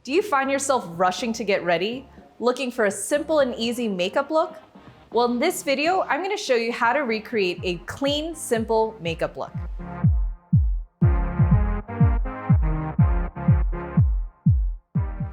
Do you find yourself rushing to get ready, looking for a simple and easy makeup look? Well, in this video, I'm going to show you how to recreate a clean, simple makeup look.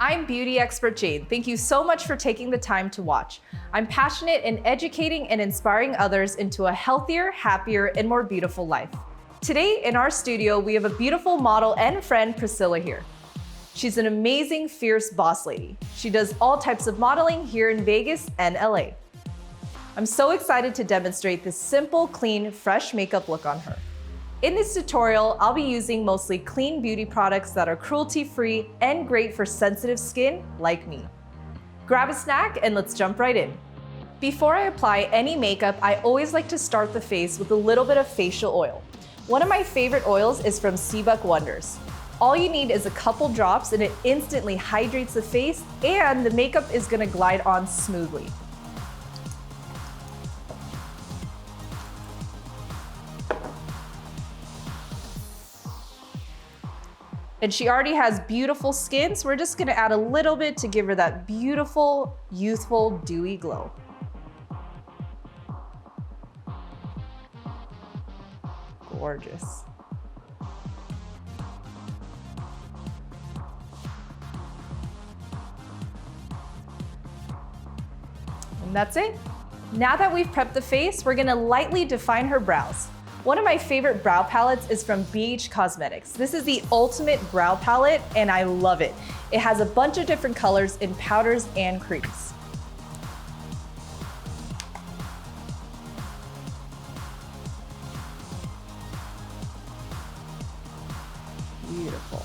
I'm beauty expert Jane. Thank you so much for taking the time to watch. I'm passionate in educating and inspiring others into a healthier, happier, and more beautiful life. Today in our studio, we have a beautiful model and friend, Priscilla, here. She's an amazing, fierce boss lady. She does all types of modeling here in Vegas and LA. I'm so excited to demonstrate this simple, clean, fresh makeup look on her. In this tutorial, I'll be using mostly clean beauty products that are cruelty-free and great for sensitive skin like me. Grab a snack and let's jump right in. Before I apply any makeup, I always like to start the face with a little bit of facial oil. One of my favorite oils is from Seabuck Wonders. All you need is a couple drops and it instantly hydrates the face and the makeup is gonna glide on smoothly. And she already has beautiful skin, so we're just gonna add a little bit to give her that beautiful, youthful, dewy glow. Gorgeous. And that's it. Now that we've prepped the face, we're gonna lightly define her brows. One of my favorite brow palettes is from BH Cosmetics. This is the ultimate brow palette and I love it. It has a bunch of different colors in powders and creams. Beautiful.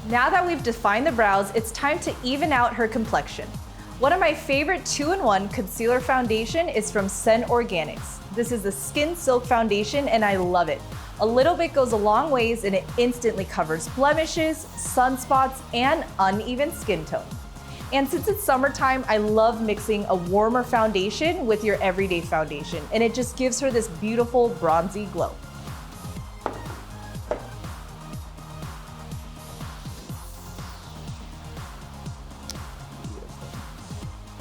Now that we've defined the brows, it's time to even out her complexion. One of my favorite 2-in-1 concealer foundation is from Sen Organics. This is a Skin Silk foundation and I love it. A little bit goes a long ways and it instantly covers blemishes, sunspots, and uneven skin tone. And since it's summertime, I love mixing a warmer foundation with your everyday foundation and it just gives her this beautiful bronzy glow.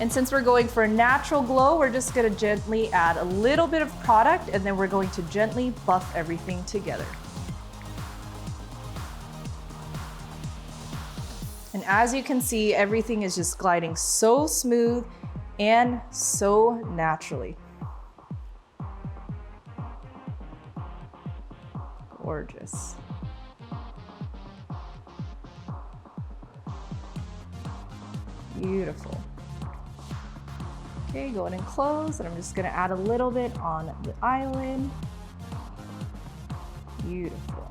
And since we're going for a natural glow, we're just gonna gently add a little bit of product and then we're going to gently buff everything together. And as you can see, everything is just gliding so smooth and so naturally. Gorgeous. Beautiful. Okay, going in close, and I'm just gonna add a little bit on the eyelid. Beautiful.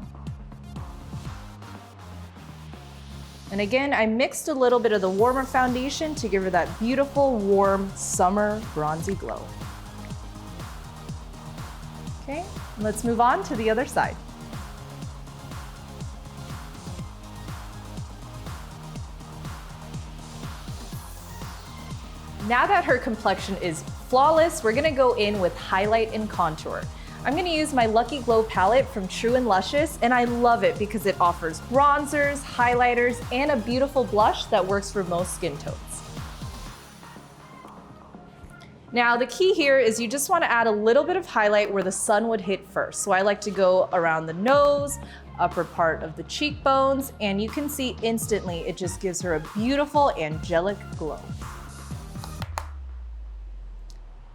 And again, I mixed a little bit of the warmer foundation to give her that beautiful, warm, summer, bronzy glow. Okay, let's move on to the other side. Now that her complexion is flawless, we're gonna go in with highlight and contour. I'm gonna use my Lucky Glow palette from True Luscious, and I love it because it offers bronzers, highlighters, and a beautiful blush that works for most skin tones. Now, the key here is you just wanna add a little bit of highlight where the sun would hit first. So I like to go around the nose, upper part of the cheekbones, and you can see instantly it just gives her a beautiful angelic glow.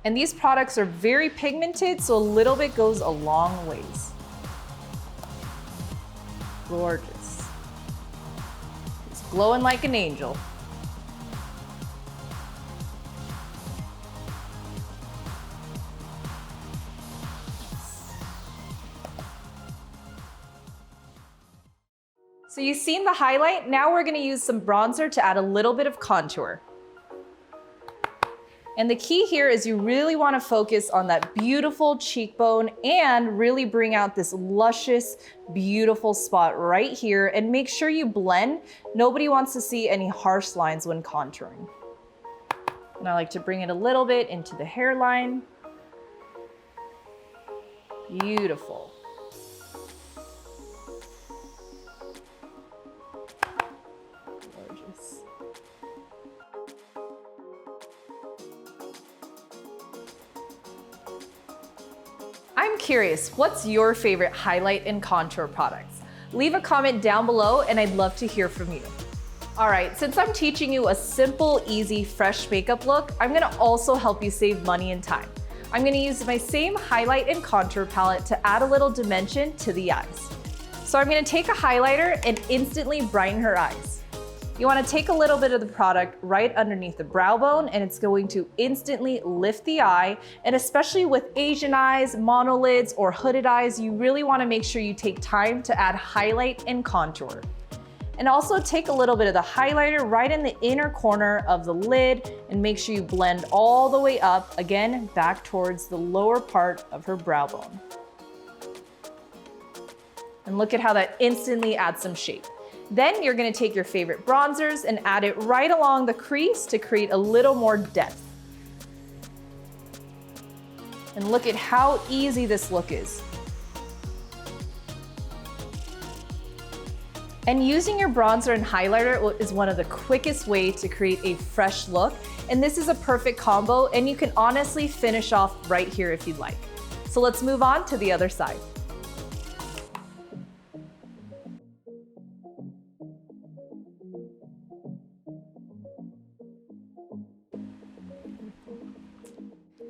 And these products are very pigmented, so a little bit goes a long ways. Gorgeous. It's glowing like an angel. So you've seen the highlight, now we're gonna use some bronzer to add a little bit of contour. And the key here is you really wanna focus on that beautiful cheekbone and really bring out this luscious, beautiful spot right here, and make sure you blend. Nobody wants to see any harsh lines when contouring. And I like to bring it a little bit into the hairline. Beautiful. Gorgeous. I'm curious, what's your favorite highlight and contour products? Leave a comment down below and I'd love to hear from you. All right, since I'm teaching you a simple, easy, fresh makeup look, I'm gonna also help you save money and time. I'm gonna use my same highlight and contour palette to add a little dimension to the eyes. So I'm gonna take a highlighter and instantly brighten her eyes. You wanna take a little bit of the product right underneath the brow bone, and it's going to instantly lift the eye. And especially with Asian eyes, monolids, or hooded eyes, you really wanna make sure you take time to add highlight and contour. And also take a little bit of the highlighter right in the inner corner of the lid and make sure you blend all the way up, again, back towards the lower part of her brow bone. And look at how that instantly adds some shape. Then you're gonna take your favorite bronzers and add it right along the crease to create a little more depth. And look at how easy this look is. And using your bronzer and highlighter is one of the quickest ways to create a fresh look. And this is a perfect combo, and you can honestly finish off right here if you'd like. So let's move on to the other side.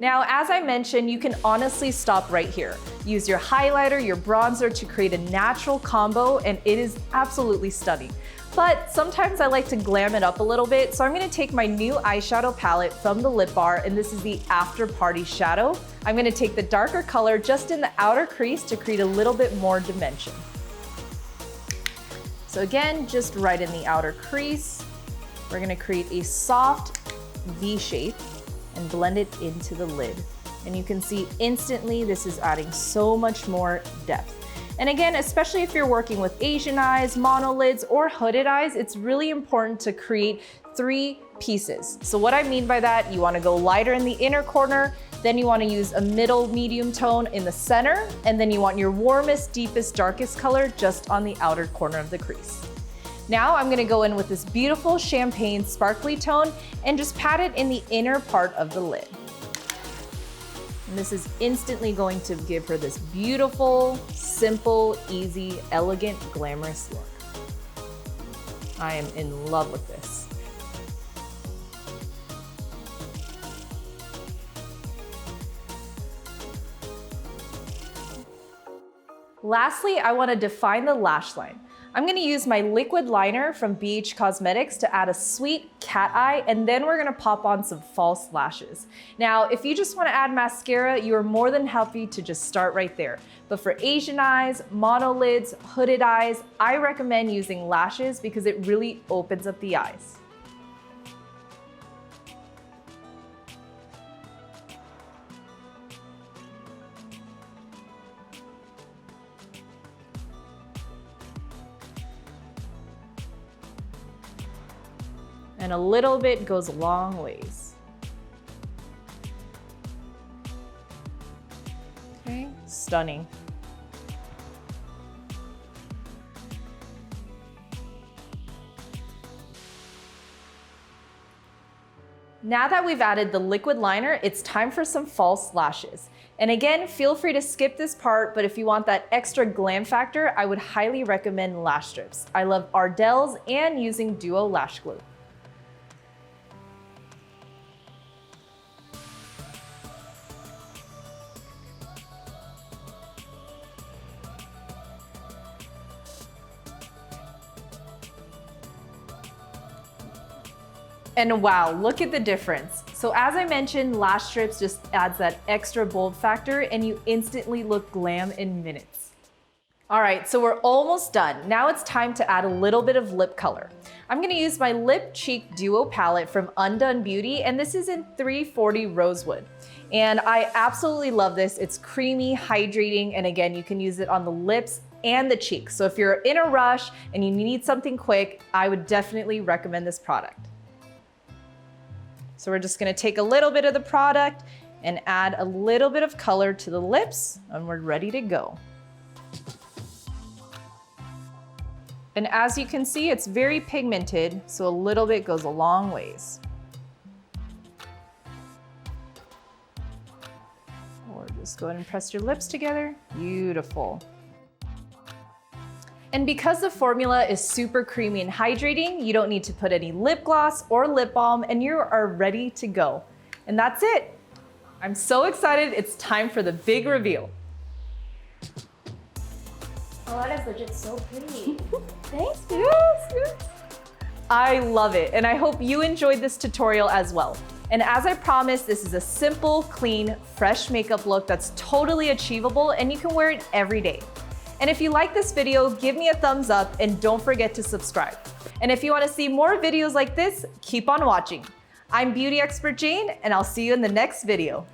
Now, as I mentioned, you can honestly stop right here. Use your highlighter, your bronzer to create a natural combo, and it is absolutely stunning. But sometimes I like to glam it up a little bit, so I'm gonna take my new eyeshadow palette from the Lip Bar, and this is the After Party Shadow. I'm gonna take the darker color just in the outer crease to create a little bit more dimension. So again, just right in the outer crease, we're gonna create a soft V shape and blend it into the lid. And you can see instantly this is adding so much more depth. And again, especially if you're working with Asian eyes, monolids, or hooded eyes, it's really important to create 3 pieces. So what I mean by that, you wanna go lighter in the inner corner, then you wanna use a middle medium tone in the center, and then you want your warmest, deepest, darkest color just on the outer corner of the crease. Now I'm gonna go in with this beautiful champagne sparkly tone and just pat it in the inner part of the lid. And this is instantly going to give her this beautiful, simple, easy, elegant, glamorous look. I am in love with this. Lastly, I want to define the lash line. I'm gonna use my liquid liner from BH Cosmetics to add a sweet cat eye, and then we're gonna pop on some false lashes. Now, if you just wanna add mascara, you are more than happy to just start right there. But for Asian eyes, monolids, hooded eyes, I recommend using lashes because it really opens up the eyes. And a little bit goes a long ways. Okay, stunning. Now that we've added the liquid liner, it's time for some false lashes. And again, feel free to skip this part, but if you want that extra glam factor, I would highly recommend lash strips. I love Ardell's and using Duo Lash Glue. And wow, look at the difference. So as I mentioned, lash strips just adds that extra bold factor and you instantly look glam in minutes. All right, so we're almost done. Now it's time to add a little bit of lip color. I'm gonna use my Lip Cheek Duo palette from Undone Beauty, and this is in 340 Rosewood. And I absolutely love this. It's creamy, hydrating, and again, you can use it on the lips and the cheeks. So if you're in a rush and you need something quick, I would definitely recommend this product. So we're just gonna take a little bit of the product and add a little bit of color to the lips, and we're ready to go. And as you can see, it's very pigmented, so a little bit goes a long ways. Or just go ahead and press your lips together. Beautiful. And because the formula is super creamy and hydrating, you don't need to put any lip gloss or lip balm, and you are ready to go. And that's it. I'm so excited. It's time for the big reveal. Oh, that is legit so pretty. Thanks. Yes. I love it, and I hope you enjoyed this tutorial as well. And as I promised, this is a simple, clean, fresh makeup look that's totally achievable, and you can wear it every day. And if you like this video, give me a thumbs up and don't forget to subscribe. And if you want to see more videos like this, keep on watching. I'm Beauty Expert Jane, and I'll see you in the next video.